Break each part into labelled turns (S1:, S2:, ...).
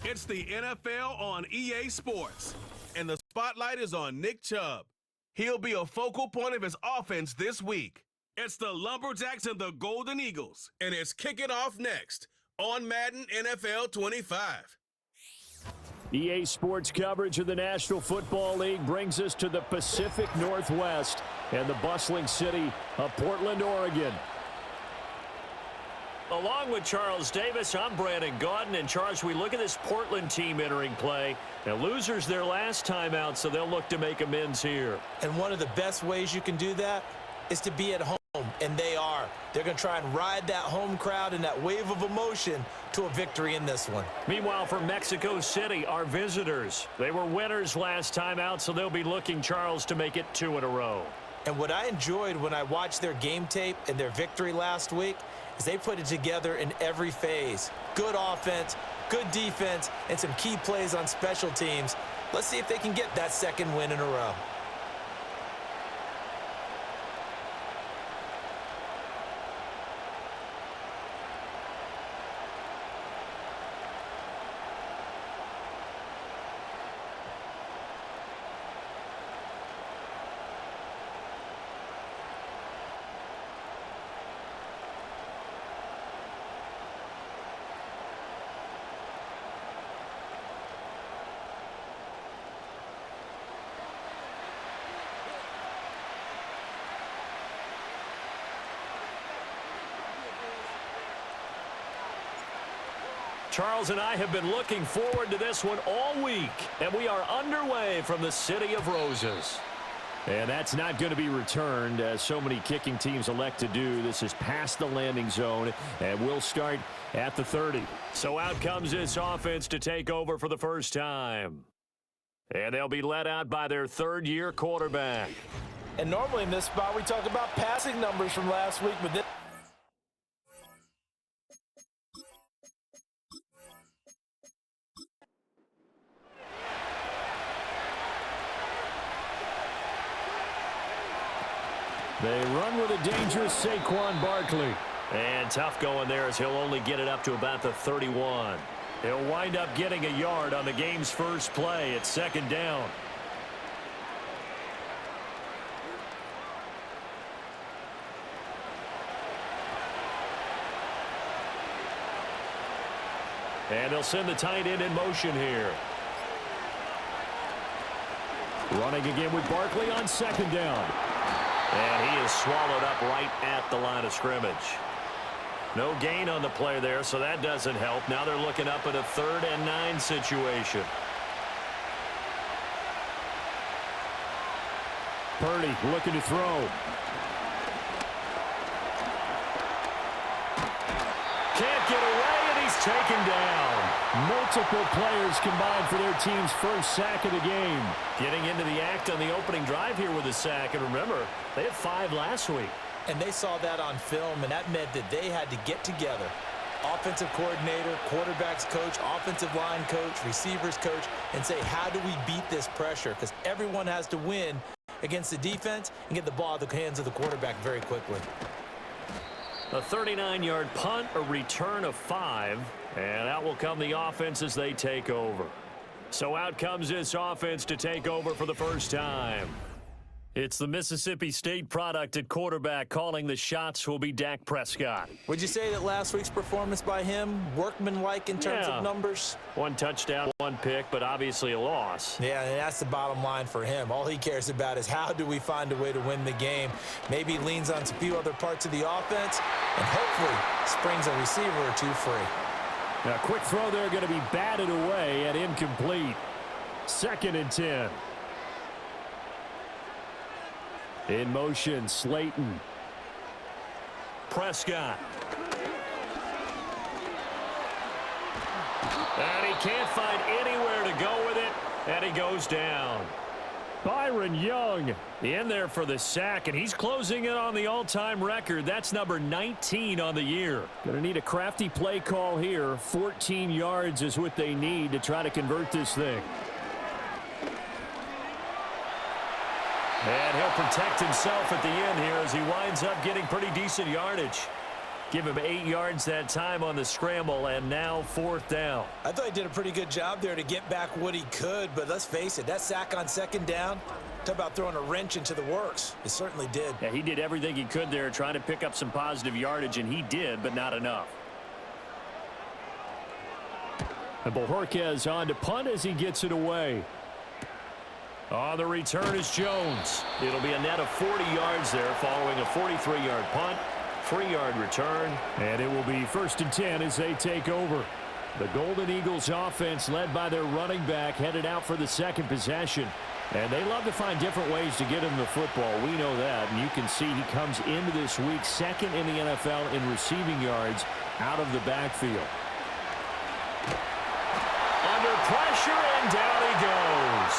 S1: It's the NFL on EA Sports, and the spotlight is on Nick Chubb. He'll be a focal point of his offense this week. It's the Lumberjacks and the Golden Eagles, and it's kicking off next on Madden NFL 25.
S2: EA Sports coverage of the National Football League brings us to the Pacific Northwest and the bustling city of Portland, Oregon.
S3: Along with Charles Davis, I'm Brandon Gaudin. And Charles, we look at this Portland team entering play. Now, losers their last time out, so they'll look to make amends here.
S4: And one of the best ways you can do that is to be at home, and they are. They're going to try and ride that home crowd and that wave of emotion to a victory in this one.
S3: Meanwhile, for Mexico City, our visitors, they were winners last time out, so they'll be looking, Charles, to make it 2 in a row.
S4: And what I enjoyed when I watched their game tape and their victory last week is they put it together in every phase. Good offense, good defense, and some key plays on special teams. Let's see if they can get that second win in a row.
S3: Charles and I have been looking forward to this one all week, and we are underway from the City of Roses.
S2: And that's not going to be returned, as so many kicking teams elect to do. This is past the landing zone, and we'll start at the 30.
S3: So out comes this offense to take over for the first time. And they'll be led out by their third-year quarterback.
S4: And normally in this spot, we talk about passing numbers from last week, but this
S2: They run with a dangerous Saquon Barkley.
S3: And tough going there as he'll only get it up to about the 31. He'll wind up getting a yard on the game's first play. It's second down. And they'll send the tight end in motion here.
S2: Running again with Barkley on second down.
S3: And he is swallowed up right at the line of scrimmage. No gain on the play there, so that doesn't help. Now they're looking up at a 3rd and 9 situation.
S2: Purdy looking to throw.
S3: Can't get away, and he's taken down.
S2: Multiple players combined for their team's first sack of the game.
S3: Getting into the act on the opening drive here with a sack. And remember, they had 5 last week.
S4: And they saw that on film, and that meant that they had to get together. Offensive coordinator, quarterbacks coach, offensive line coach, receivers coach, and say, how do we beat this pressure? Because everyone has to win against the defense and get the ball out of the hands of the quarterback very quickly.
S3: A 39-yard punt, a return of 5, and out will come the offense as they take over. So out comes this offense to take over for the first time. It's the Mississippi State product at quarterback. Calling the shots will be Dak Prescott.
S4: Would you say that last week's performance by him, workmanlike in terms of numbers?
S3: 1 touchdown, 1 pick, but obviously a loss.
S4: Yeah, and that's the bottom line for him. All he cares about is how do we find a way to win the game. Maybe leans on a few other parts of the offense and hopefully springs a receiver or 2 free.
S2: Now, quick throw there going to be batted away and incomplete. 2nd and 10. In motion, Slayton.
S3: Prescott. And he can't find anywhere to go with it, and he goes down.
S2: Byron Young
S3: in there for the sack, and he's closing in on the all-time record. That's number 19 on the year.
S2: Going to need a crafty play call here. 14 yards is what they need to try to convert this thing.
S3: And he'll protect himself at the end here as he winds up getting pretty decent yardage. Give him 8 yards that time on the scramble, and now 4th down.
S4: I thought he did a pretty good job there to get back what he could, but let's face it, that sack on 2nd down, talk about throwing a wrench into the works. It certainly did.
S3: Yeah, he did everything he could there trying to pick up some positive yardage, and he did, but not enough.
S2: And Bojorquez on to punt as he gets it away.
S3: On the return is Jones. It'll be a net of 40 yards there following a 43-yard punt. 3-yard return.
S2: And it will be 1st and 10 as they take over. The Golden Eagles offense led by their running back headed out for the 2nd possession. And they love to find different ways to get him the football. We know that. And you can see he comes into this week 2nd in the NFL in receiving yards out of the backfield.
S3: Under pressure, and down he goes.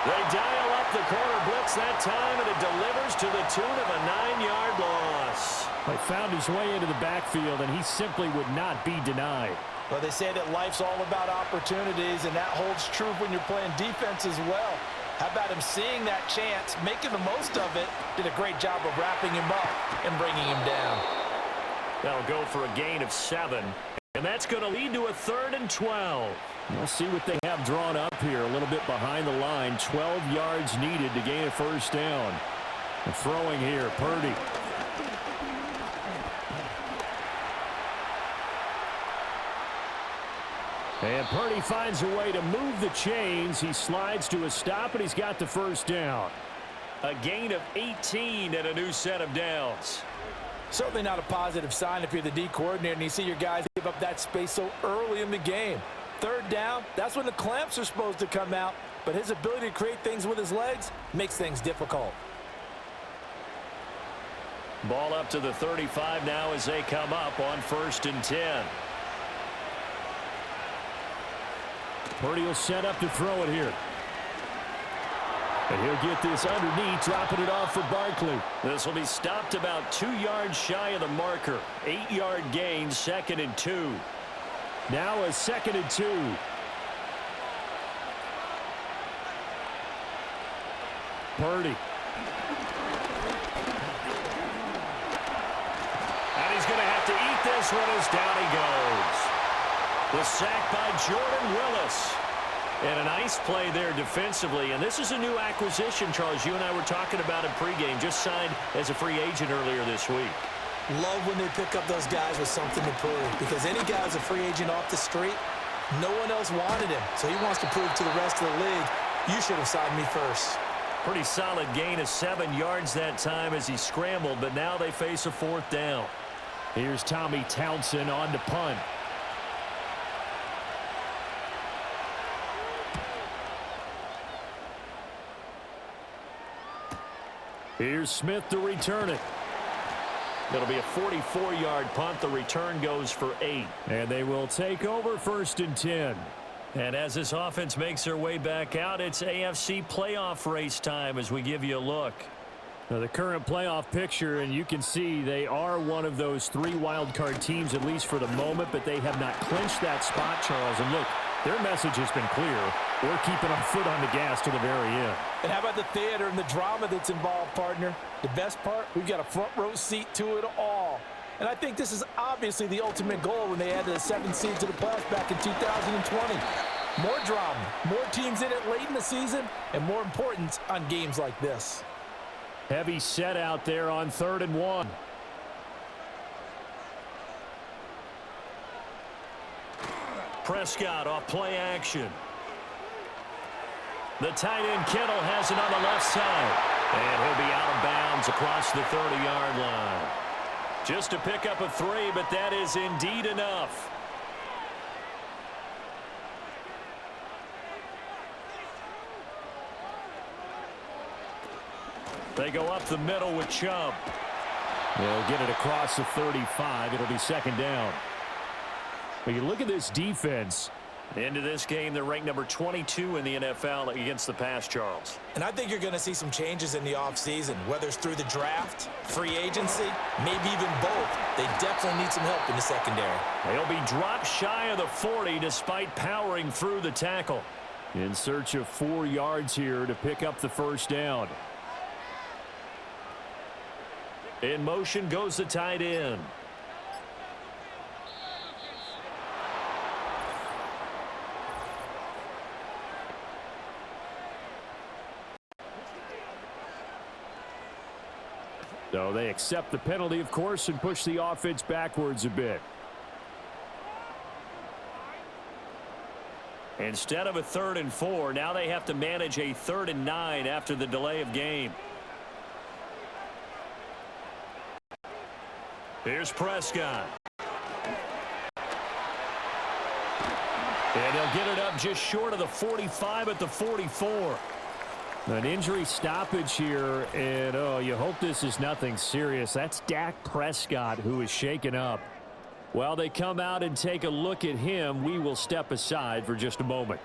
S3: They dial up the corner blitz that time, and it delivers to the tune of a 9-yard loss.
S2: He found his way into the backfield, and he simply would not be denied.
S4: Well, they say that life's all about opportunities, and that holds true when you're playing defense as well. How about him seeing that chance, making the most of it, did a great job of wrapping him up and bringing him down.
S3: That'll go for a gain of 7, and that's going to lead to a 3rd and 12.
S2: We'll see what they have drawn up here. A little bit behind the line. 12 yards needed to gain a 1st down. And throwing here, Purdy. And Purdy finds a way to move the chains. He slides to a stop, and he's got the 1st down.
S3: A gain of 18 and a new set of downs.
S4: Certainly not a positive sign if you're the D coordinator and you see your guys give up that space so early in the game. 3rd down, that's when the clamps are supposed to come out, but his ability to create things with his legs makes things difficult.
S3: Ball up to the 35 now as they come up on 1st and 10.
S2: Purdy will set up to throw it here. And he'll get this underneath, dropping it off for Barkley.
S3: This will be stopped about 2 yards shy of the marker. 8-yard gain, 2nd and 2.
S2: Now a 2nd and 2. Purdy.
S3: And he's going to have to eat this one as down he goes. The sack by Jordan Willis. And a nice play there defensively. And this is a new acquisition, Charles. You and I were talking about it pregame. Just signed as a free agent earlier this week.
S4: Love when they pick up those guys with something to prove, because any guy who's a free agent off the street, no one else wanted him. So he wants to prove to the rest of the league, you should have signed me first.
S3: Pretty solid gain of 7 yards that time as he scrambled, but now they face a 4th down.
S2: Here's Tommy Townsend on to punt. Here's Smith to return it.
S3: It'll be a 44-yard punt. The return goes for 8.
S2: And they will take over 1st and 10.
S3: And as this offense makes their way back out, it's AFC playoff race time as we give you a look.
S2: Now the current playoff picture, and you can see they are one of those 3 wild card teams, at least for the moment, but they have not clinched that spot, Charles. And look, their message has been clear. We're keeping our foot on the gas to the very end.
S4: And how about the theater and the drama that's involved, partner? The best part, we've got a front row seat to it all. And I think this is obviously the ultimate goal when they added a 7th seed to the playoffs back in 2020. More drama, more teams in it late in the season, and more importance on games like this.
S2: Heavy set out there on 3rd and 1.
S3: Prescott off play action. The tight end Kittle has it on the left side. And he'll be out of bounds across the 30-yard line. Just to pick up a 3, but that is indeed enough. They go up the middle with Chubb.
S2: They'll get it across the 35. It'll be 2nd down. But you look at this defense.
S3: Into this game, they're ranked number 22 in the NFL against the pass, Charles.
S4: And I think you're going to see some changes in the offseason, whether it's through the draft, free agency, maybe even both. They definitely need some help in the secondary.
S3: They'll be dropped shy of the 40 despite powering through the tackle.
S2: In search of 4 yards here to pick up the 1st down.
S3: In motion goes the tight end.
S2: So they accept the penalty, of course, and push the offense backwards a bit.
S3: Instead of a 3rd and 4, now they have to manage a 3rd and 9 after the delay of game. Here's Prescott. And they'll get it up just short of the 45 at the 44.
S2: An injury stoppage here, and you hope this is nothing serious. That's Dak Prescott who is shaken up. While they come out and take a look at him, we will step aside for just a moment.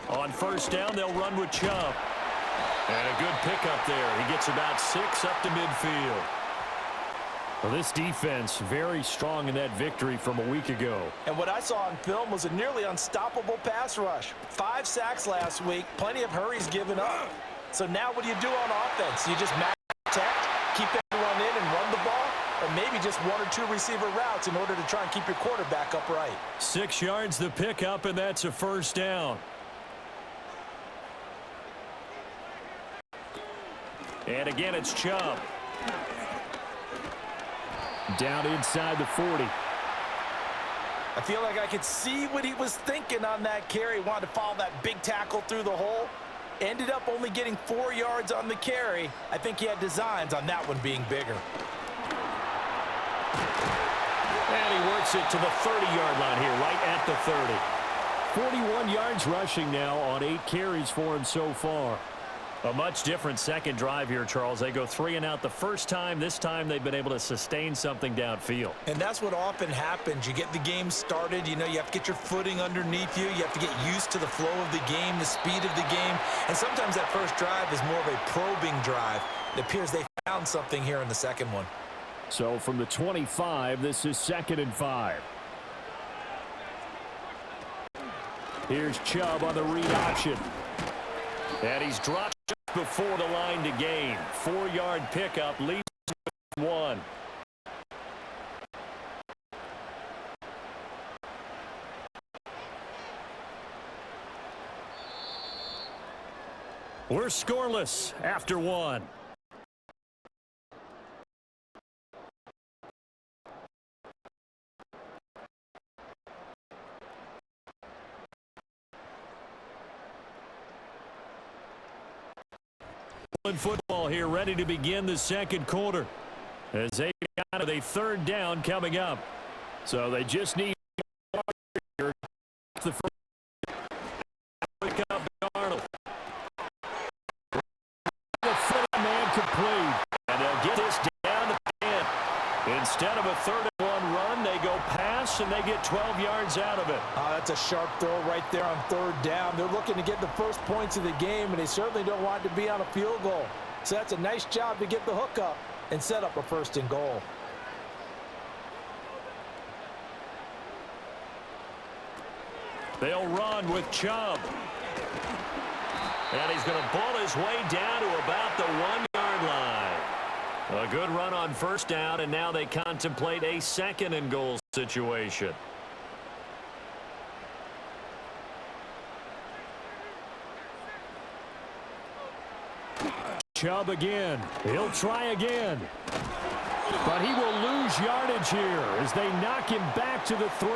S3: On 1st down, they'll run with Chubb. And a good pickup there. He gets about 6 up to midfield.
S2: Well, this defense very strong in that victory from a week ago.
S4: And what I saw on film was a nearly unstoppable pass rush. 5 sacks last week, plenty of hurries given up. So now what do you do on offense? You just match protect, keep everyone in and run the ball, or maybe just 1 or 2 receiver routes in order to try and keep your quarterback upright.
S3: 6 yards the pickup, and that's a 1st down. And again, it's Chubb.
S2: Down inside the 40.
S4: I feel like I could see what he was thinking on that carry. Wanted to follow that big tackle through the hole. Ended up only getting 4 yards on the carry. I think he had designs on that one being bigger.
S3: And he works it to the 30-yard line here, right at the 30.
S2: 41 yards rushing now on 8 carries for him so far.
S3: A much different second drive here, Charles. They go 3 and out the first time. This time they've been able to sustain something downfield.
S4: And that's what often happens. You get the game started. You know, you have to get your footing underneath you. You have to get used to the flow of the game, the speed of the game. And sometimes that first drive is more of a probing drive. It appears they found something here in the second one.
S2: So from the 25, this is 2nd and 5. Here's Chubb on the read option.
S3: And he's dropped before the line to gain. 4-yard pickup, leads 1. We're scoreless after 1. Football here, ready to begin the second quarter. As they got a 3rd down coming up.
S2: So they just need the first.
S3: Pick up Darnold.
S2: The foot man complete.
S3: And they'll get this down to 10. Instead of a 3rd and 1 run, they go pass and they get 12 yards out of it.
S4: That's a sharp throw right there on 3rd down. They're looking to get the first points of the game, and they certainly don't want it to be on a field goal. So that's a nice job to get the hook up and set up a 1st and goal.
S3: They'll run with Chubb. And he's going to ball his way down to about the 1-yard line. A good run on 1st down, and now they contemplate a 2nd and goal situation.
S2: Chubb again. He'll try again. But he will lose yardage here as they knock him back to the 3.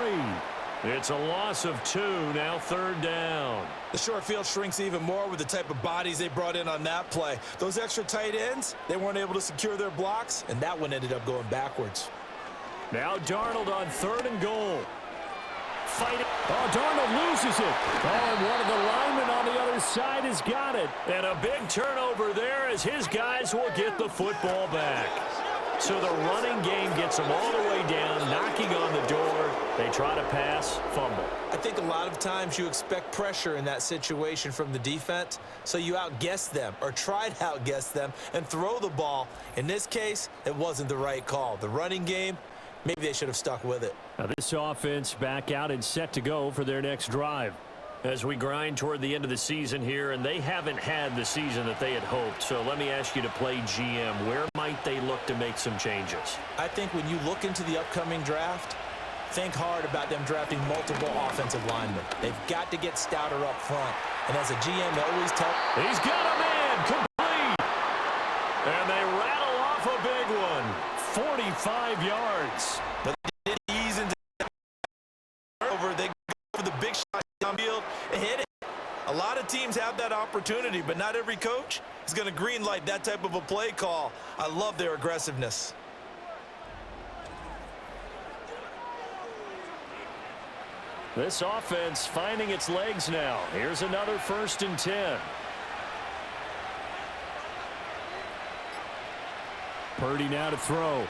S3: It's a loss of 2, now 3rd down.
S4: The short field shrinks even more with the type of bodies they brought in on that play. Those extra tight ends, they weren't able to secure their blocks, and that one ended up going backwards.
S3: Now Darnold on 3rd and goal. Fighting.
S2: Oh, Darnold loses it. Oh, and one of the linemen on the other side has got it.
S3: And a big turnover there as his guys will get the football back. So the running game gets them all the way down, knocking on the door. They try to pass, fumble.
S4: I think a lot of times you expect pressure in that situation from the defense, so you outguess them or try to outguess them and throw the ball. In this case, it wasn't the right call. The running game, maybe they should have stuck with it.
S2: Now this offense back out and set to go for their next drive.
S3: As we grind toward the end of the season here, and they haven't had the season that they had hoped. So let me ask you to play GM. Where might they look to make some changes?
S4: I think when you look into the upcoming draft, think hard about them drafting multiple offensive linemen. They've got to get stouter up front. And as a GM, they always tell...
S3: He's got a man complete. And they rattle off a big one. 45 yards.
S4: But they did ease into over. They go for the big shot downfield and hit it. A lot of teams have that opportunity, but not every coach is going to green light that type of a play call. I love their aggressiveness.
S2: This offense finding its legs now. Here's another 1st and 10. Purdy now to throw.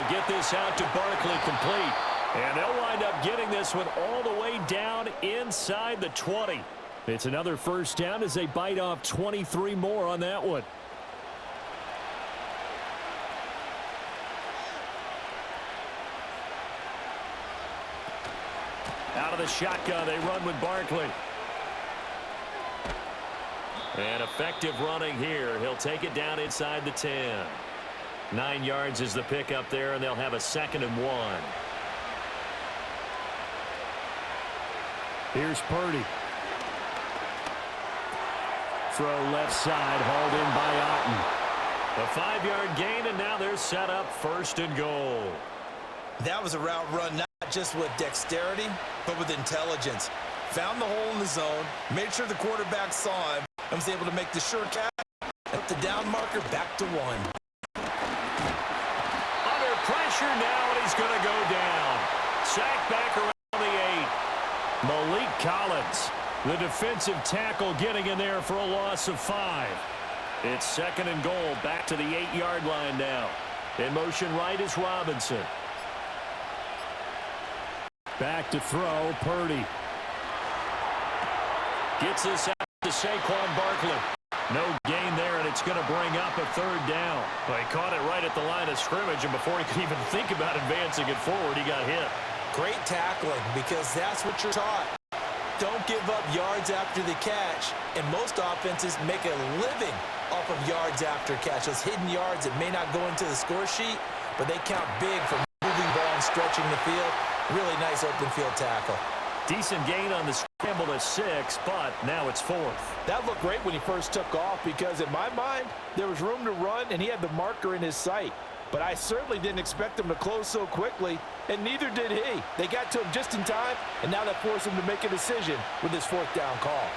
S2: Get this out to Barkley, complete. And they'll wind up getting this one all the way down inside the 20. It's another 1st down as they bite off 23 more on that one. Out of the shotgun, they run with Barkley. And effective running here. He'll take it down inside the 10. 9 yards is the pickup there, and they'll have a 2nd and 1. Here's Purdy. Throw left side, hauled in by Otten. A 5-yard gain, and now they're set up 1st and goal.
S4: That was a route run, not just with dexterity, but with intelligence. Found the hole in the zone, made sure the quarterback saw him, and was able to make the sure catch. Up the down marker, back to 1.
S3: Under pressure now, and he's going to go down. Sacked back around the 8. Malik Collins, the defensive tackle, getting in there for a loss of 5. It's 2nd and goal, back to the 8-yard line now. In motion right is Robinson. Back to throw, Purdy. Gets this out to Saquon Barkley. No gain there, and it's going to bring up a 3rd down. Well, he caught it right at the line of scrimmage, and before he could even think about advancing it forward, he got hit.
S4: Great tackling, because that's what you're taught. Don't give up yards after the catch, and most offenses make a living off of yards after catch. Those hidden yards that may not go into the score sheet, but they count big for moving ball and stretching the field. Really nice open field tackle.
S3: Decent gain on the scramble to 6, but now it's 4th.
S5: That looked great when he first took off because, in my mind, there was room to run, and he had the marker in his sight. But I certainly didn't expect him to close so quickly, and neither did he. They got to him just in time, and now that forced him to make a decision with his 4th down call.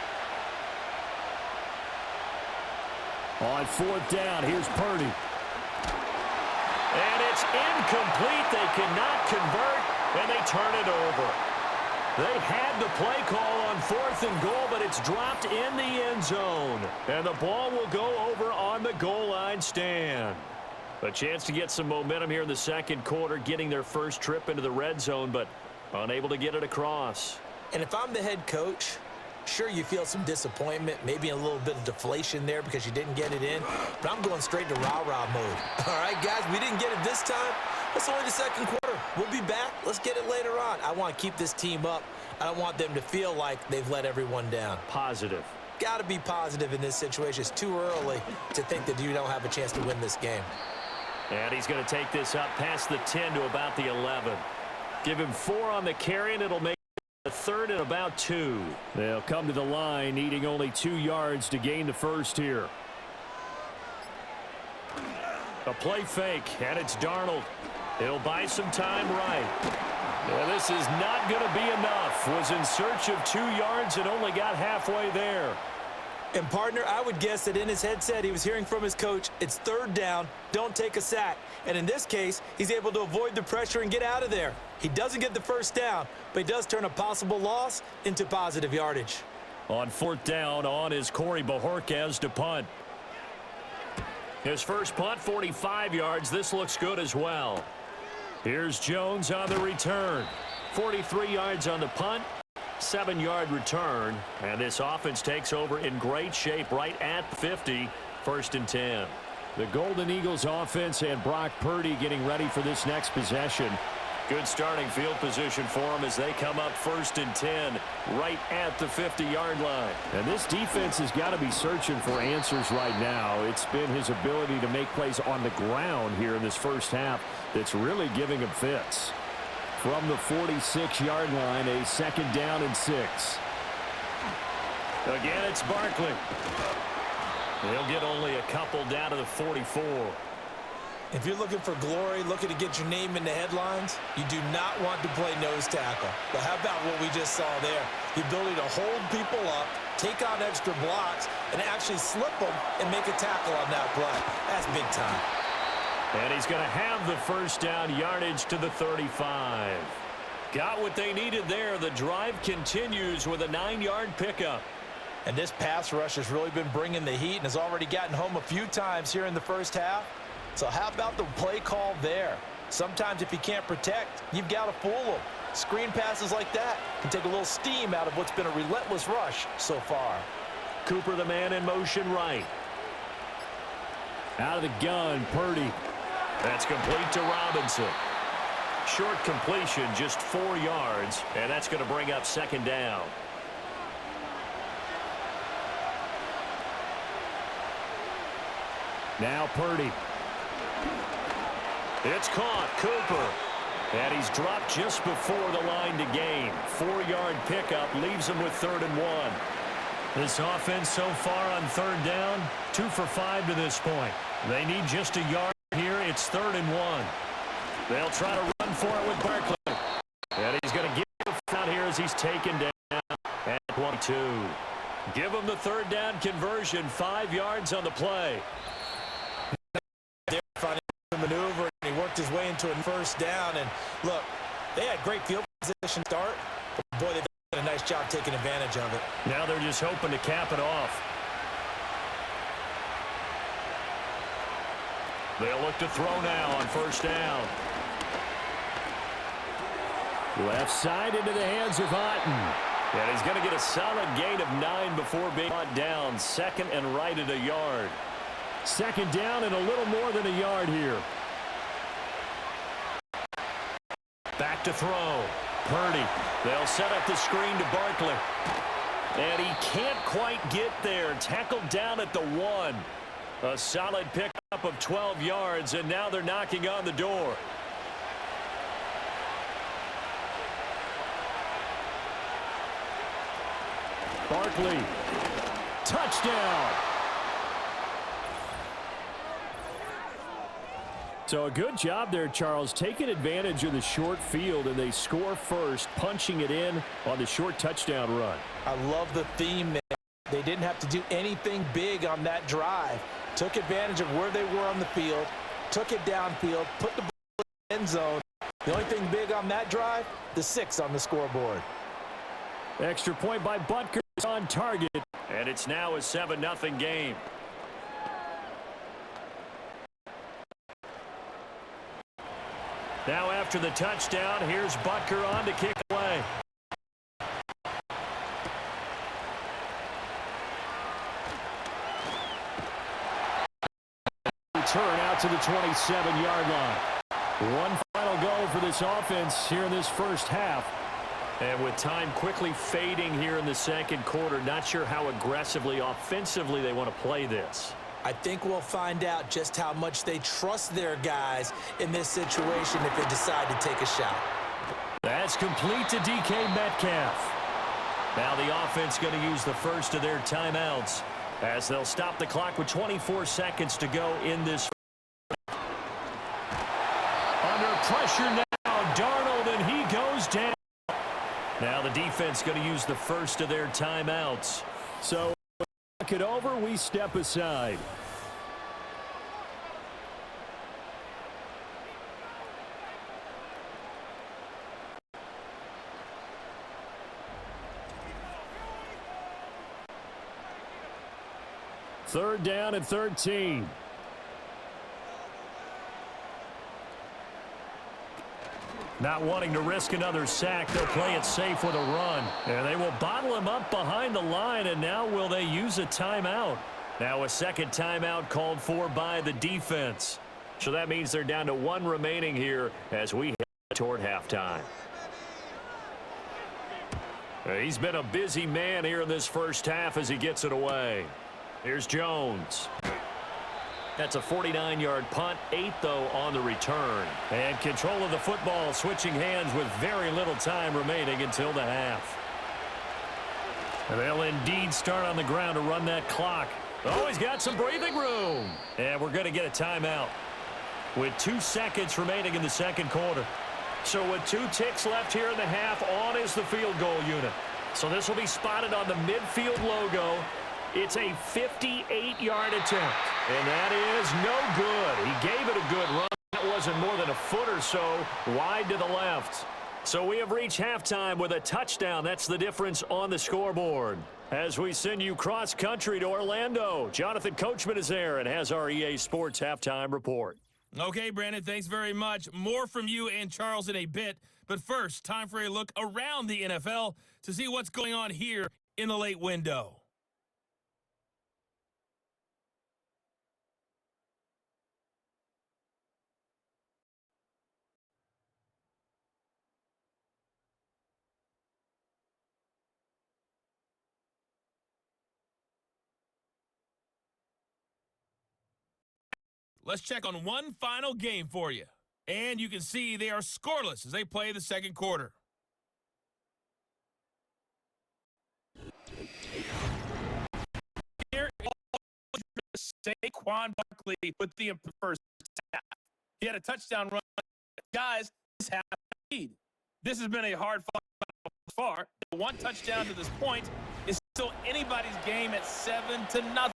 S2: On 4th down, here's Purdy. And it's incomplete. They cannot convert, and they turn it over. They had the play call on 4th and goal, but it's dropped in the end zone. And the ball will go over on the goal line stand. A chance to get some momentum here in the 2nd quarter, getting their first trip into the red zone, but unable to get it across.
S4: And if I'm the head coach, sure, you feel some disappointment, maybe a little bit of deflation there because you didn't get it in, but I'm going straight to rah-rah mode. All right, guys, we didn't get it this time. It's only the 2nd quarter. We'll be back. Let's get it later on. I want to keep this team up. I don't want them to feel like they've let everyone down.
S3: Positive.
S4: Got to be positive in this situation. It's too early to think that you don't have a chance to win this game.
S3: And he's going to take this up past the 10 to about the 11. Give him 4 on the carry, and it'll make a 3rd and about 2.
S2: They'll come to the line, needing only 2 yards to gain the 1st here. A play fake, and it's Darnold. He'll buy some time right. And this is not going to be enough. Was in search of 2 yards and only got halfway there.
S4: And, partner, I would guess that in his headset he was hearing from his coach, it's 3rd down, don't take a sack. And in this case, he's able to avoid the pressure and get out of there. He doesn't get the 1st down, but he does turn a possible loss into positive yardage.
S2: On 4th down, on is Corey Bojorquez to punt.
S3: His first punt, 45 yards. This looks good as well.
S2: Here's Jones on the return.
S3: 43 yards on the punt. 7-yard return, and this offense takes over in great shape right at 50, 1st and 10.
S2: The Golden Eagles offense and Brock Purdy getting ready for this next possession.
S3: Good starting field position for them as they come up 1st and 10 right at the 50-yard line.
S2: And this defense has got to be searching for answers right now. It's been his ability to make plays on the ground here in this first half that's really giving him fits. From the 46-yard line, a 2nd down and 6.
S3: Again, it's Barkley. He'll get only a couple down to the 44.
S4: If you're looking for glory, looking to get your name in the headlines, you do not want to play nose tackle. But how about what we just saw there? The ability to hold people up, take on extra blocks, and actually slip them and make a tackle on that play. That's big time.
S3: And he's going to have the first down, yardage to the 35. Got what they needed there. The drive continues with a 9-yard pickup.
S4: And this pass rush has really been bringing the heat and has already gotten home a few times here in the first half. So how about the play call there? Sometimes if you can't protect, you've got to fool them. Screen passes like that can take a little steam out of what's been a relentless rush so far.
S3: Cooper, the man in motion right.
S2: Out of the gun, Purdy.
S3: That's complete to Robinson. Short completion, just 4 yards, and that's going to bring up second down.
S2: Now Purdy.
S3: It's caught, Cooper. And he's dropped just before the line to gain. 4-yard pickup leaves him with 3rd and 1. This offense so far on 3rd down, 2 for 5 to this point. They need just a yard here. It's 3rd and 1. They'll try to run for it with Barkley. And he's going to get it out here as he's taken down at 22. Give him the 3rd down conversion, 5 yards on the play.
S4: Maneuver, and he worked his way into a first down. And look, they had great field position start, but boy, they did a nice job taking advantage of it.
S3: Now they're just hoping to cap it off. They'll look to throw now on first down.
S2: Left side into the hands of Otten.
S3: And he's going to get a solid gain of 9 before being brought down. 2nd and right at a yard.
S2: 2nd down and a little more than a yard here.
S3: Back to throw. Purdy. They'll set up the screen to Barkley. And he can't quite get there. Tackled down at the 1. A solid pickup of 12 yards, and now they're knocking on the door.
S2: Barkley. Touchdown. So a good job there, Charles, taking advantage of the short field, and they score first, punching it in on the short touchdown run.
S4: I love the theme there. They didn't have to do anything big on that drive. Took advantage of where they were on the field, took it downfield, put the ball in the end zone. The only thing big on that drive, the 6 on the scoreboard.
S2: Extra point by Butker on target.
S3: And it's now a 7-0 game. Now after the touchdown, here's Butker on to kick away.
S2: Return out to the 27-yard line. One final goal for this offense here in this first half.
S3: And with time quickly fading here in the second quarter, not sure how aggressively, offensively they want to play this.
S4: I think we'll find out just how much they trust their guys in this situation if they decide to take a shot.
S3: That's complete to DK Metcalf. Now the offense going to use the first of their timeouts as they'll stop the clock with 24 seconds to go in this. Under pressure now, Darnold, and he goes down. Now the defense going to use the first of their timeouts.
S2: So knock it over, we step aside. Third down and 13.
S3: Not wanting to risk another sack, they'll play it safe with a run. And they will bottle him up behind the line, and now will they use a timeout? Now a second timeout called for by the defense. So that means they're down to 1 remaining here as we head toward halftime. He's been a busy man here in this first half as he gets it away. Here's Jones. That's a 49-yard punt, 8 though on the return. And control of the football switching hands with very little time remaining until the half. And they'll indeed start on the ground to run that clock. Oh, he's got some breathing room. And we're going to get a timeout with 2 seconds remaining in the second quarter. So with 2 ticks left here in the half, on is the field goal unit. So this will be spotted on the midfield logo. It's a 58-yard attempt. And that is no good. He gave it a good run. That wasn't more than a foot or so wide to the left. So we have reached halftime with a touchdown. That's the difference on the scoreboard. As we send you cross-country to Orlando, Jonathan Coachman is there and has our EA Sports halftime report.
S6: Okay, Brandon, thanks very much. More from you and Charles in a bit. But first, time for a look around the NFL to see what's going on here in the late window. Let's check on one final game for you. And you can see they are scoreless as they play the second quarter. Here is Saquon Barkley with the first half. He had a touchdown run. Guys, this half lead. This has been a hard fight so far. The 1 touchdown to this point is still anybody's game at 7-0,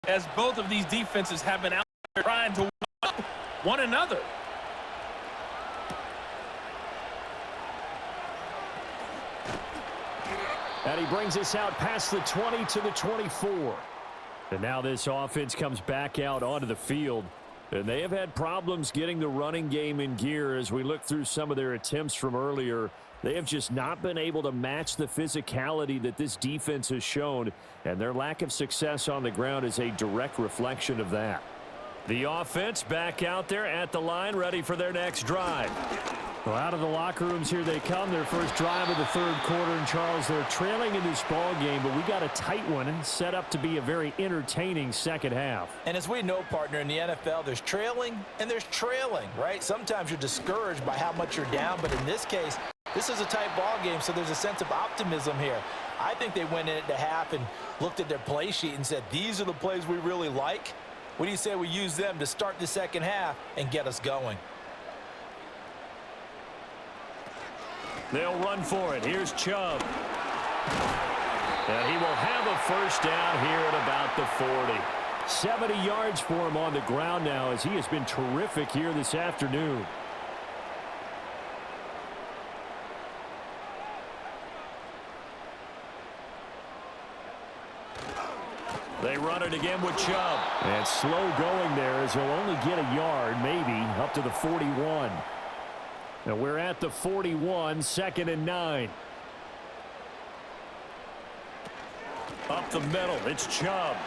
S6: as both of these defenses have been out there trying to up one another.
S2: And he brings us out past the 20 to the 24. And now this offense comes back out onto the field. And they have had problems getting the running game in gear as we look through some of their attempts from earlier. They have just not been able to match the physicality that this defense has shown. And their lack of success on the ground is a direct reflection of that.
S3: The offense back out there at the line, ready for their next drive.
S2: Well, out of the locker rooms here they come. Their first drive of the third quarter. And Charles, they're trailing in this ball game, but we got a tight one set up to be a very entertaining second half.
S4: And as we know, partner, in the NFL, there's trailing and there's trailing, right? Sometimes you're discouraged by how much you're down, but in this case, this is a tight ball game, so there's a sense of optimism here. I think they went in at the half and looked at their play sheet and said, these are the plays we really like. What do you say we use them to start the second half and get us going?
S3: They'll run for it. Here's Chubb. And he will have a first down here at about the 40.
S2: 70 yards for him on the ground now as he has been terrific here this afternoon.
S3: They run it again with Chubb.
S2: And slow going there as he'll only get a yard, maybe, up to the 41. And we're at the 41, 2nd and 9.
S3: Up the middle, it's Chubb.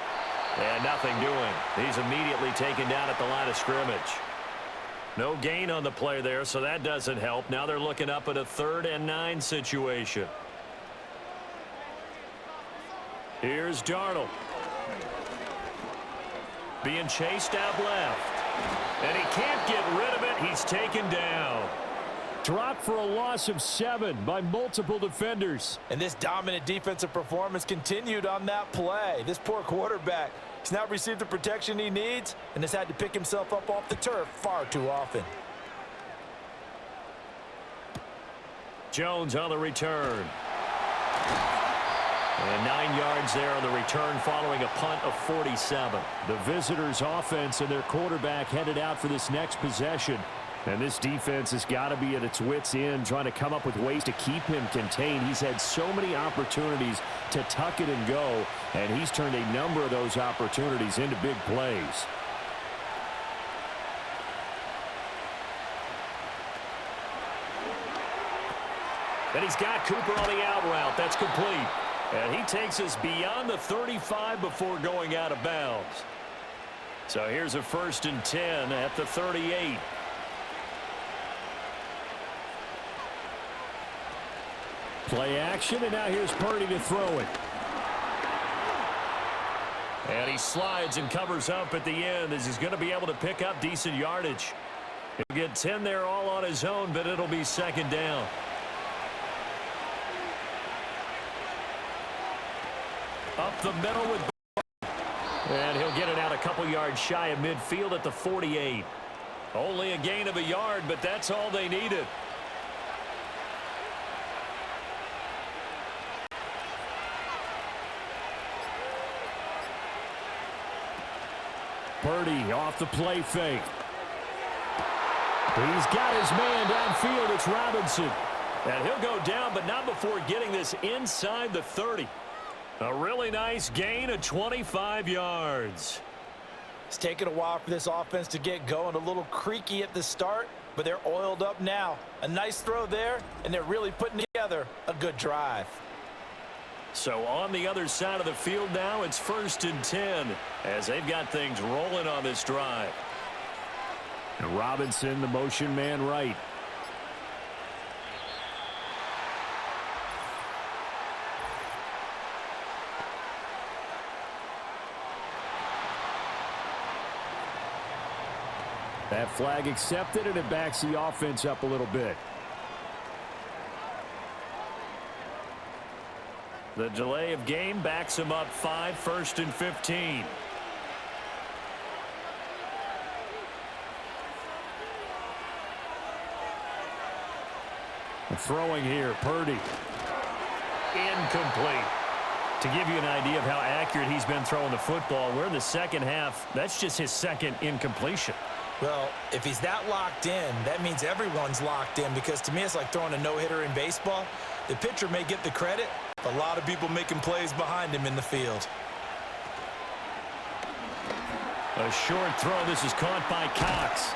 S3: And nothing doing. He's immediately taken down at the line of scrimmage. No gain on the play there, so that doesn't help. Now they're looking up at a 3rd and 9 situation. Here's Darnold. Being chased out left. And he can't get rid of it. He's taken down.
S2: Dropped for a loss of 7 by multiple defenders.
S4: And this dominant defensive performance continued on that play. This poor quarterback has not received the protection he needs and has had to pick himself up off the turf far too often.
S3: Jones on the return. And 9 yards there on the return following a punt of 47.
S2: The visitors' offense and their quarterback headed out for this next possession. And this defense has got to be at its wits' end, trying to come up with ways to keep him contained. He's had so many opportunities to tuck it and go, and he's turned a number of those opportunities into big plays.
S3: And he's got Cooper on the out route. That's complete. And he takes us beyond the 35 before going out of bounds. So here's a 1st and 10 at the 38.
S2: Play action, and now here's Purdy to throw it.
S3: And he slides and covers up at the end as he's going to be able to pick up decent yardage. He'll get 10 there all on his own, but it'll be 2nd down. Up the middle with... And he'll get it out a couple yards shy of midfield at the 48. Only a gain of a yard, but that's all they needed.
S2: Purdy off the play fake. He's got his man downfield. It's Robinson.
S3: And he'll go down, but not before getting this inside the 30. A really nice gain of 25 yards.
S5: It's taken a while for this offense to get going. A little creaky at the start, but they're oiled up now. A nice throw there, and they're really putting together a good drive.
S3: So on the other side of the field now, it's 1st and 10 as they've got things rolling on this drive.
S2: And Robinson, the motion man right. That flag accepted, and it backs the offense up a little bit.
S3: The delay of game backs him up 5, 1st and 15.
S2: Throwing here, Purdy.
S3: Incomplete. To give you an idea of how accurate he's been throwing the football, we're in the second half. That's just his second incompletion.
S4: Well, if he's that locked in, that means everyone's locked in, because to me it's like throwing a no-hitter in baseball. The pitcher may get the credit, but a lot of people making plays behind him in the field.
S3: A short throw. This is caught by Cox.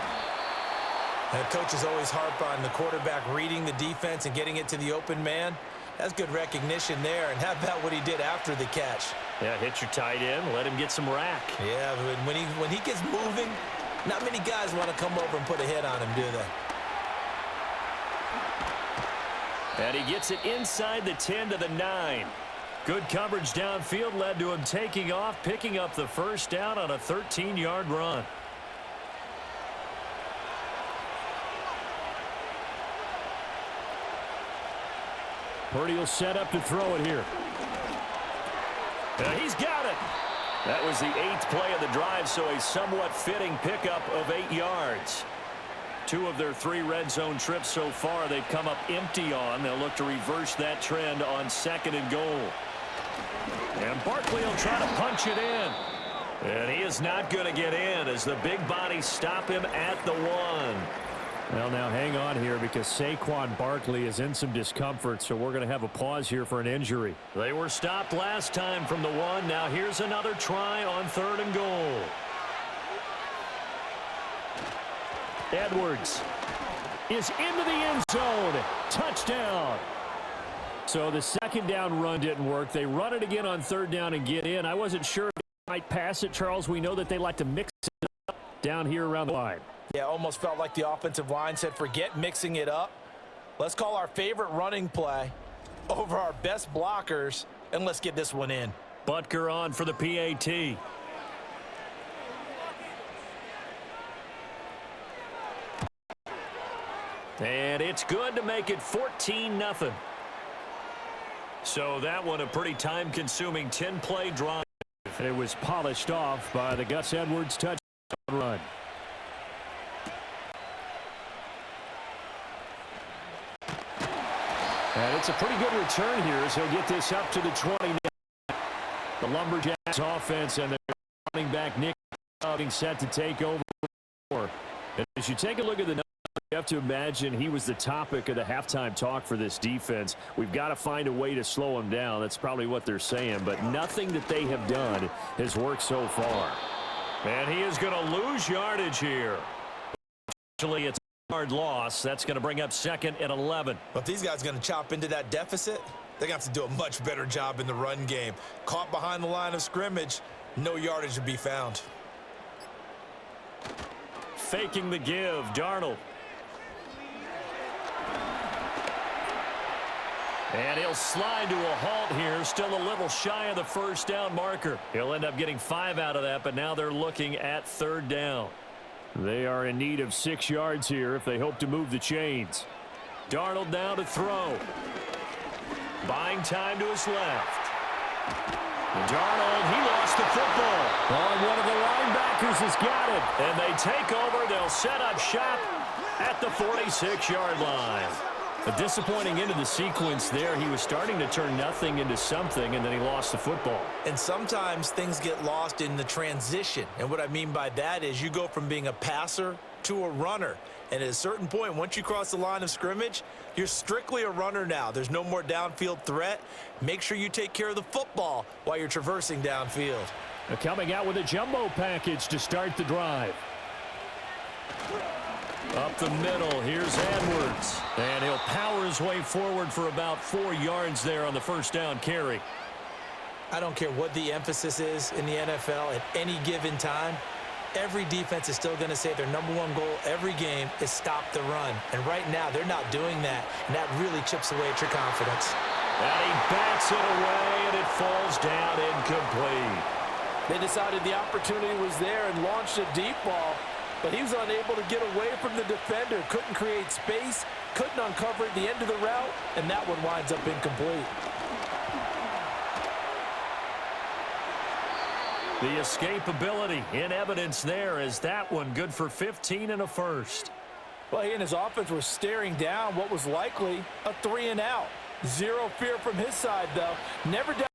S4: And coaches always harp on the quarterback reading the defense and getting it to the open man. That's good recognition there. And how about what he did after the catch?
S3: Yeah, hit your tight end. Let him get some rack.
S4: Yeah, when he gets moving, not many guys want to come over and put a hit on him, do they?
S3: And he gets it inside the 10 to the 9. Good coverage downfield led to him taking off, picking up the first down on a 13-yard run.
S2: Purdy will set up to throw it here.
S3: He's got it. That was the 8th play of the drive, so a somewhat fitting pickup of 8 yards. 2 of their 3 red zone trips so far they've come up empty on. They'll look to reverse that trend on 2nd and goal. And Barkley will try to punch it in. And he is not going to get in as the big bodies stop him at the 1.
S2: Well, now hang on here because Saquon Barkley is in some discomfort, so we're going to have a pause here for an injury.
S3: They were stopped last time from the 1. Now here's another try on 3rd and goal.
S2: Edwards is into the end zone. Touchdown. So the second down run didn't work. They run it again on 3rd down and get in. I wasn't sure if they might pass it, Charles. We know that they like to mix it up down here around the line.
S5: Yeah, almost felt like the offensive line said, forget mixing it up. Let's call our favorite running play over our best blockers, and let's get this one in.
S3: Butker on for the PAT. And it's good to make it 14-0. So that one a pretty time-consuming 10-play drive.
S2: It was polished off by the Gus Edwards touchdown run. And it's a pretty good return here as he'll get this up to the 20 now. The Lumberjacks offense and their running back Nick getting set to take over. And as you take a look at the numbers, you have to imagine he was the topic of the halftime talk for this defense. We've got to find a way to slow him down. That's probably what they're saying. But nothing that they have done has worked so far.
S3: And he is going to lose yardage here. Actually, it's a hard loss. That's going to bring up 2nd and 11.
S4: But if these guys are going to chop into that deficit, they're going to have to do a much better job in the run game. Caught behind the line of scrimmage, no yardage to be found.
S3: Faking the give, Darnold. And he'll slide to a halt here, still a little shy of the first down marker. He'll end up getting 5 out of that, but now they're looking at 3rd down.
S2: They are in need of 6 yards here if they hope to move the chains.
S3: Darnold now to throw. Buying time to his left. Darnold, he lost the football.
S2: Oh, one of the linebackers has got it.
S3: And they take over. They'll set up shop at the 46-yard line. A disappointing end of the sequence there. He was starting to turn nothing into something, and then he lost the football.
S4: And sometimes things get lost in the transition. And what I mean by that is you go from being a passer to a runner. And at a certain point, once you cross the line of scrimmage, you're strictly a runner now. There's no more downfield threat. Make sure you take care of the football while you're traversing downfield.
S2: Coming out with a jumbo package to start the drive.
S3: Up the middle, here's Edwards. And he'll power his way forward for about 4 yards there on the first down carry.
S4: I don't care what the emphasis is in the NFL at any given time. Every defense is still going to say their number one goal every game is stop the run. And right now, they're not doing that, and that really chips away at your confidence.
S3: And he bats it away, and it falls down incomplete.
S5: They decided the opportunity was there and launched a deep ball, but he was unable to get away from the defender, couldn't create space, couldn't uncover at the end of the route, and that one winds up incomplete.
S3: The escapability in evidence there as that one good for 15 and a first.
S5: Well, he and his offense were staring down what was likely a 3-and-out. Zero fear from his side, though. Never down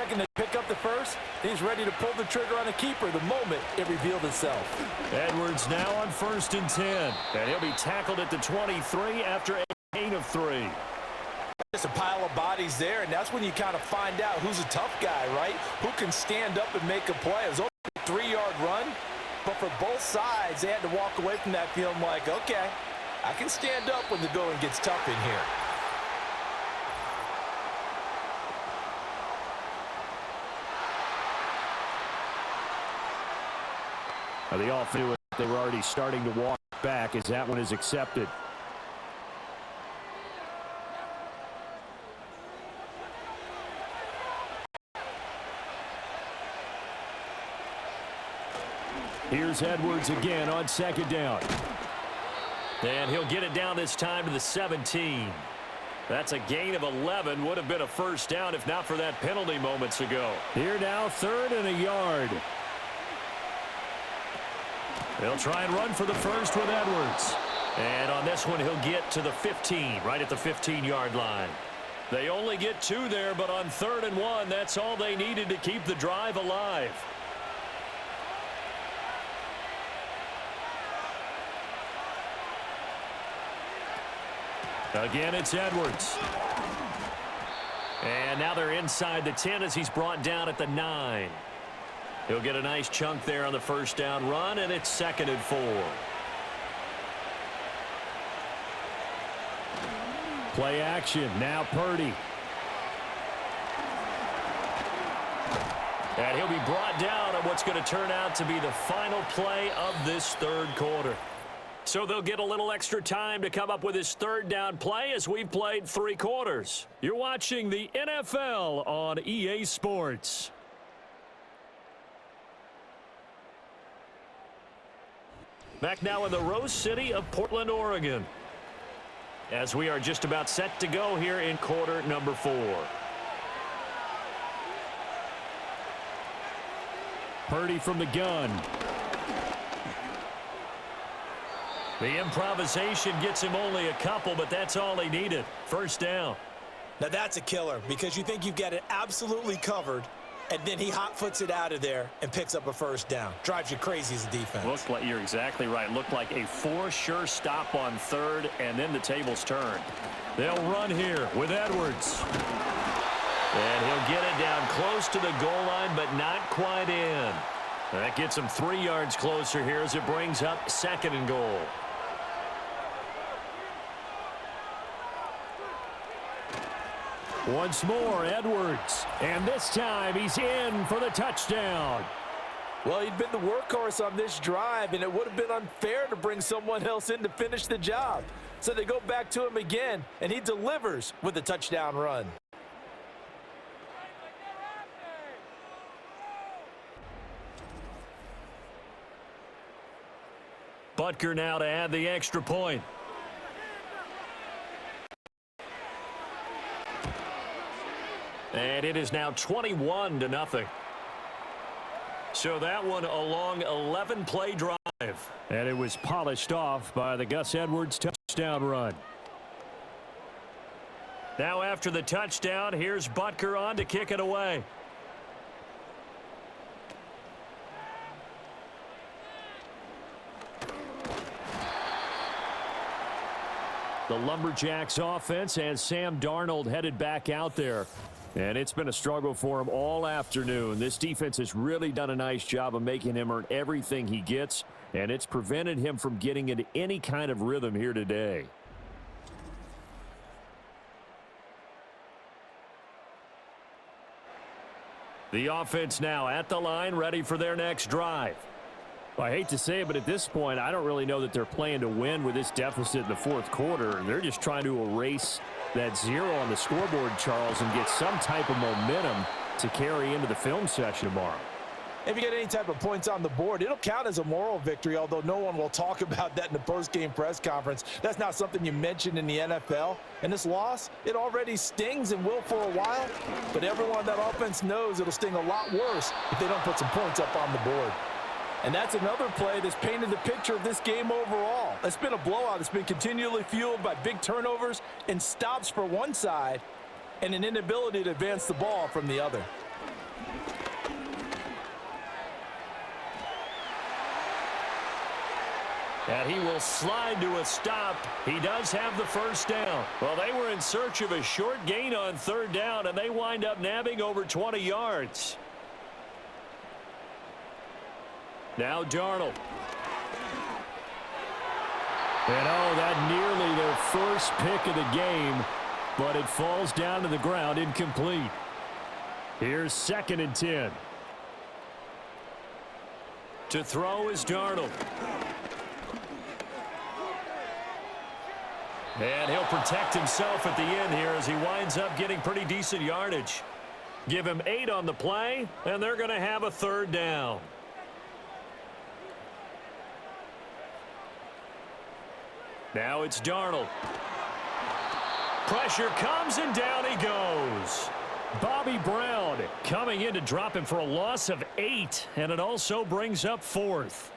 S5: second to pick up the first. He's ready to pull the trigger on a keeper the moment it revealed itself.
S3: Edwards now on 1st and 10. And he'll be tackled at the 23 after a gain of 3.
S5: Just a pile of bodies there, and that's when you kind of find out who's a tough guy, right? Who can stand up and make a play. It was only a 3-yard run, but for both sides, they had to walk away from that feeling like, okay, I can stand up when the going gets tough in here.
S2: The offense, they were already starting to walk back as that one is accepted. Here's Edwards again on 2nd down.
S3: And he'll get it down this time to the 17. That's a gain of 11. Would have been a first down if not for that penalty moments ago.
S2: Here now, 3rd and a yard.
S3: They'll try and run for the first with Edwards. And on this one, he'll get to the 15, right at the 15-yard line. They only get 2 there, but on 3rd and 1, that's all they needed to keep the drive alive. Again, it's Edwards. And now they're inside the 10 as he's brought down at the 9. He'll get a nice chunk there on the first down run, and it's 2nd and 4.
S2: Play action. Now Purdy.
S3: And he'll be brought down on what's going to turn out to be the final play of this 3rd quarter. So they'll get a little extra time to come up with his 3rd down play as we've played 3 quarters. You're watching the NFL on EA Sports. Back now in the Rose City of Portland, Oregon, as we are just about set to go here in quarter number 4.
S2: Purdy from the gun.
S3: The improvisation gets him only a couple, but that's all he needed. First down.
S4: Now that's a killer because you think you've got it absolutely covered, and then he hot-foots it out of there and picks up a first down. Drives you crazy as a defense.
S3: Looked like, you're exactly right. Looked like a for-sure stop on 3rd, and then the tables turned. They'll run here with Edwards. And he'll get it down close to the goal line, but not quite in. That gets him 3 yards closer here as it brings up 2nd and goal.
S2: Once more, Edwards. And this time, he's in for the touchdown.
S5: Well, he'd been the workhorse on this drive, and it would have been unfair to bring someone else in to finish the job. So they go back to him again, and he delivers with a touchdown run.
S3: Butker now to add the extra point. And it is now 21-0. So that one a long 11-play drive.
S2: And it was polished off by the Gus Edwards touchdown run.
S3: Now after the touchdown, here's Butker on to kick it away.
S2: The Lumberjacks offense and Sam Darnold headed back out there. And it's been a struggle for him all afternoon. This defense has really done a nice job of making him earn everything he gets, and it's prevented him from getting into any kind of rhythm here today. The offense now at the line, ready for their next drive. Well, I hate to say it, but at this point, I don't really know that they're playing to win with this deficit in the fourth quarter. They're just trying to erase that 0 on the scoreboard, Charles, and get some type of momentum to carry into the film session tomorrow.
S5: If you get any type of points on the board, it'll count as a moral victory, although no one will talk about that in the post-game press conference. That's not something you mention in the NFL. And this loss, it already stings and will for a while, but everyone on that offense knows it'll sting a lot worse if they don't put some points up on the board. And that's another play that's painted the picture of this game overall. It's been a blowout. It's been continually fueled by big turnovers and stops for one side and an inability to advance the ball from the other.
S3: And he will slide to a stop. He does have the first down. Well, they were in search of a short gain on third down, and they wind up nabbing over 20 yards. Now Darnold.
S2: And that nearly their first pick of the game, but it falls down to the ground incomplete. Here's 2nd and 10.
S3: To throw is Darnold. And he'll protect himself at the end here as he winds up getting pretty decent yardage. Give him 8 on the play, and they're going to have a third down. Now it's Darnold. Pressure comes, and down he goes.
S2: Bobby Brown coming in to drop him for a loss of 8, and it also brings up 4th.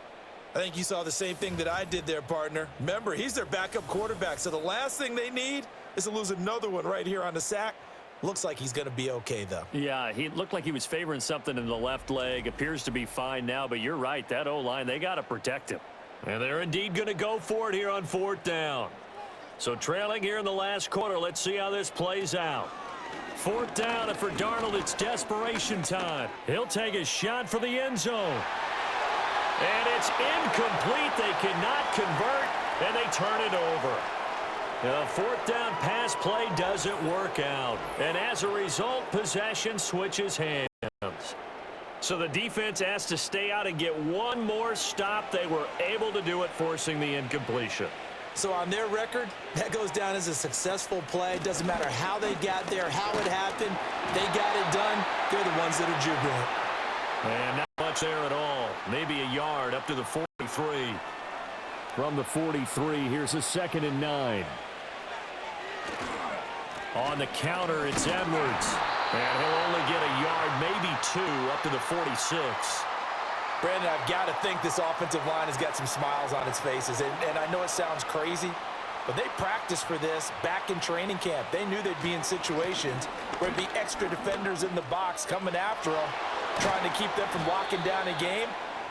S5: I think you saw the same thing that I did there, partner. Remember, he's their backup quarterback, so the last thing they need is to lose another one right here on the sack. Looks like he's going to be okay, though.
S3: Yeah, he looked like he was favoring something in the left leg. Appears to be fine now, but you're right. That O-line, they got to protect him. And they're indeed going to go for it here on 4th down. So trailing here in the last quarter, let's see how this plays out. 4th down, and for Darnold, it's desperation time. He'll take a shot for the end zone. And it's incomplete. They cannot convert, and they turn it over. The 4th down pass play doesn't work out. And as a result, possession switches hands. So the defense has to stay out and get one more stop. They were able to do it, forcing the incompletion.
S4: So on their record, that goes down as a successful play. Doesn't matter how they got there, how it happened. They got it done. They're the ones that are jubilant.
S3: And not much there at all. Maybe a yard up to the 43.
S2: From the 43, here's a 2nd and 9.
S3: On the counter, it's Edwards. And he'll only get a yard, maybe 2, up to the 46.
S5: Brandon, I've got to think this offensive line has got some smiles on its faces. And I know it sounds crazy, but they practiced for this back in training camp. They knew they'd be in situations where there'd be extra defenders in the box coming after them, trying to keep them from locking down a game.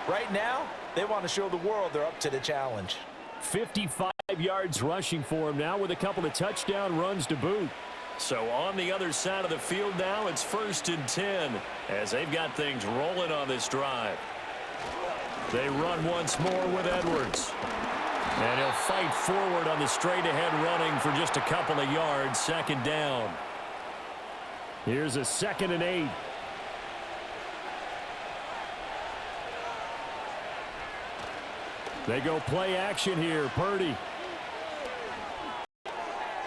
S5: Right now, they want to show the world they're up to the challenge.
S2: 55 yards rushing for him now with a couple of touchdown runs to boot.
S3: So on the other side of the field now, it's 1st and 10 as they've got things rolling on this drive. They run once more with Edwards. And he'll fight forward on the straight-ahead running for just a couple of yards. 2nd down.
S2: Here's a 2nd and 8. They go play action here. Purdy.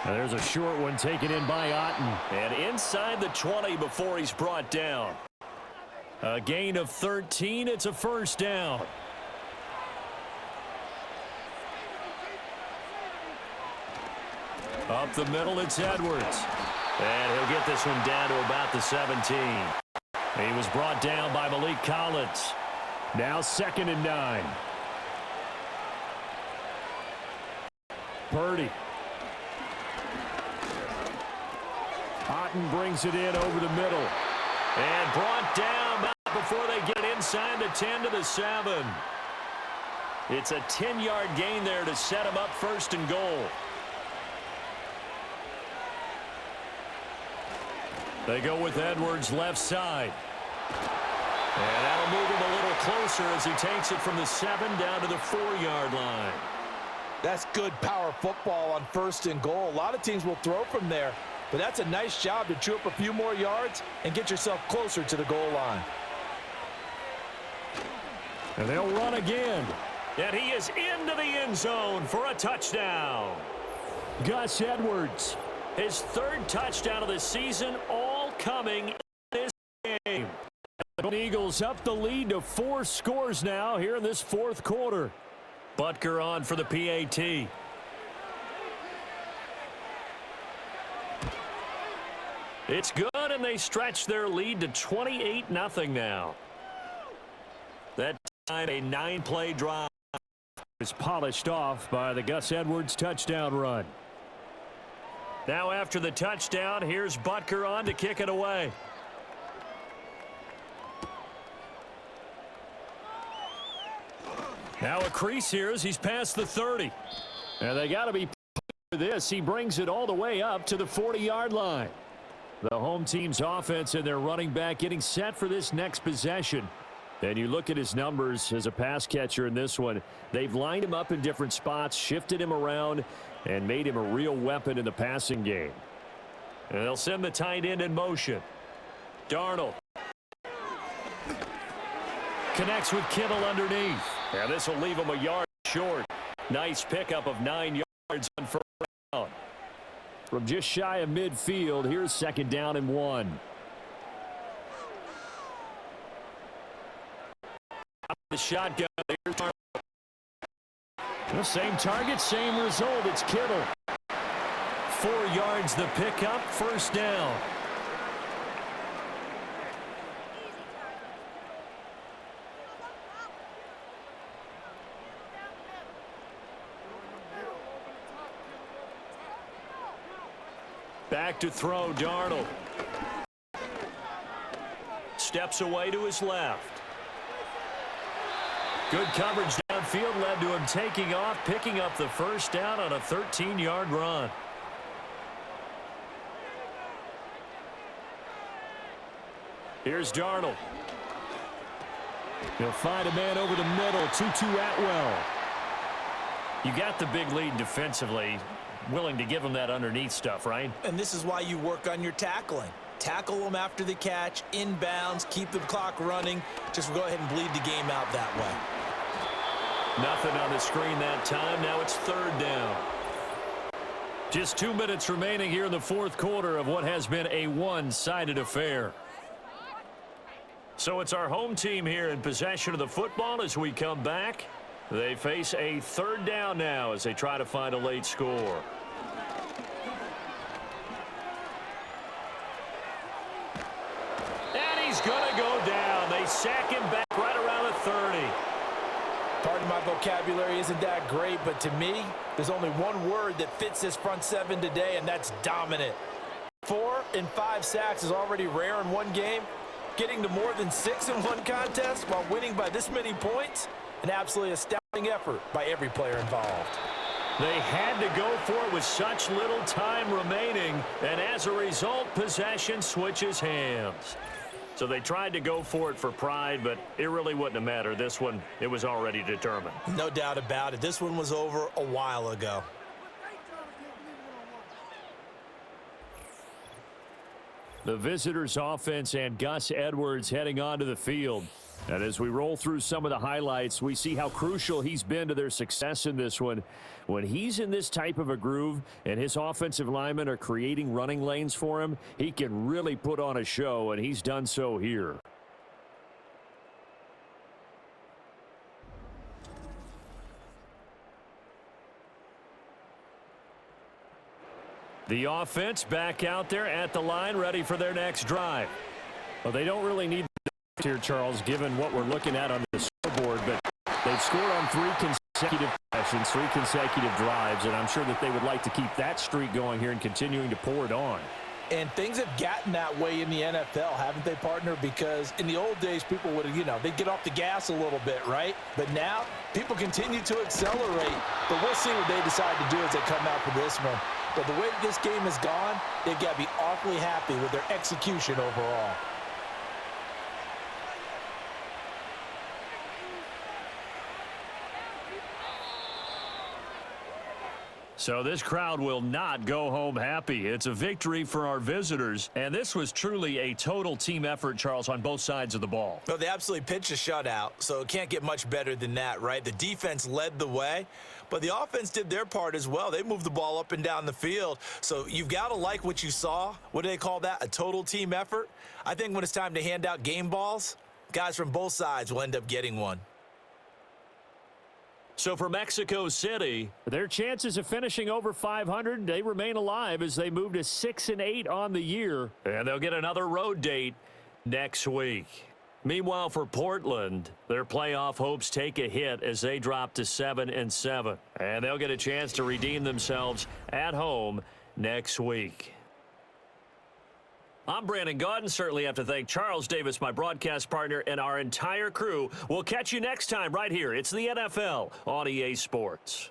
S2: And there's a short one taken in by Otten.
S3: And inside the 20 before he's brought down. A gain of 13. It's a 1st down. Up the middle, it's Edwards. And he'll get this one down to about the 17. He was brought down by Malik Collins.
S2: Now 2nd and 9. Purdy. Otten brings it in over the middle.
S3: And brought down before they get inside the 10 to the 7. It's a 10-yard gain there to set him up 1st and goal. They go with Edwards left side. And that'll move him a little closer as he takes it from the 7 down to the 4-yard line.
S5: That's good power football on 1st and goal. A lot of teams will throw from there, but that's a nice job to chew up a few more yards and get yourself closer to the goal line.
S2: And they'll run again.
S3: And he is into the end zone for a touchdown.
S2: Gus Edwards.
S3: His 3rd touchdown of the season, all coming in this game.
S2: The Eagles up the lead to 4 scores now here in this 4th quarter.
S3: Butker on for the PAT. It's good, and they stretch their lead to 28-0 now. That time, a 9-play drive
S2: is polished off by the Gus Edwards touchdown run.
S3: Now after the touchdown, here's Butker on to kick it away.
S2: Now a crease here as he's past the 30. And they got to be for this. He brings it all the way up to the 40-yard line. The home team's offense and their running back getting set for this next possession. And you look at his numbers as a pass catcher in this one. They've lined him up in different spots, shifted him around, and made him a real weapon in the passing game.
S3: And they'll send the tight end in motion. Darnold connects with Kittle underneath. And this will leave him a yard short. Nice pickup of 9 yards on first down.
S2: From just shy of midfield, here's 2nd down and 1.
S3: The shotgun.
S2: The same target, same result. It's Kittle.
S3: 4 yards the pickup, 1st down. Back to throw, Darnold. Steps away to his left. Good coverage downfield led to him taking off, picking up the 1st down on a 13-yard run. Here's Darnold.
S2: He'll find a man over the middle. Tutu Atwell.
S3: You got the big lead defensively. Willing to give him that underneath stuff, right?
S4: And this is why you work on your tackling. Tackle them after the catch, inbounds, keep the clock running. Just go ahead and bleed the game out that way.
S3: Nothing on the screen that time. Now it's 3rd down.
S2: Just 2 minutes remaining here in the 4th quarter of what has been a one-sided affair.
S3: So it's our home team here in possession of the football as we come back. They face a 3rd down now as they try to find a late score. And he's going to go down. They sack him back right around the 30.
S5: Pardon my vocabulary isn't that great, but to me, there's only one word that fits this front 7 today, and that's dominant. 4 and 5 sacks is already rare in one game. Getting to more than 6 in one contest while winning by this many points, an absolutely astounding effort by every player involved.
S3: They had to go for it with such little time remaining, and as a result, possession switches hands. So they tried to go for it for pride, but it really wouldn't have mattered. This one, it was already determined.
S4: No doubt about it. This one was over a while ago.
S2: The visitors' offense and Gus Edwards heading onto the field. And as we roll through some of the highlights, we see how crucial he's been to their success in this one. When he's in this type of a groove and his offensive linemen are creating running lanes for him, he can really put on a show, and he's done so here.
S3: The offense back out there at the line, ready for their next drive.
S2: Well, they don't really need the here, Charles, given what we're looking at on the scoreboard, but they've scored on 3 consecutive possessions, 3 consecutive drives, and I'm sure that they would like to keep that streak going here and continuing to pour it on.
S5: And things have gotten that way in the NFL, haven't they, partner? Because in the old days, people would, they'd get off the gas a little bit, right? But now, people continue to accelerate. But we'll see what they decide to do as they come out for this one. But the way that this game has gone, they've got to be awfully happy with their execution overall.
S3: So this crowd will not go home happy. It's a victory for our visitors, and this was truly a total team effort, Charles, on both sides of the ball.
S4: Well, they absolutely pitched a shutout, so it can't get much better than that, right? The defense led the way, but the offense did their part as well. They moved the ball up and down the field, so you've got to like what you saw. What do they call that? A total team effort? I think when it's time to hand out game balls, guys from both sides will end up getting one.
S3: So for Mexico City,
S2: their chances of finishing over 500, they remain alive as they move to 6-8 on the year.
S3: and they'll get another road date next week. Meanwhile, for Portland, their playoff hopes take a hit as they drop to 7-7. And they'll get a chance to redeem themselves at home next week. I'm Brandon Gaudin. Certainly have to thank Charles Davis, my broadcast partner, and our entire crew. We'll catch you next time right here. It's the NFL on EA Sports.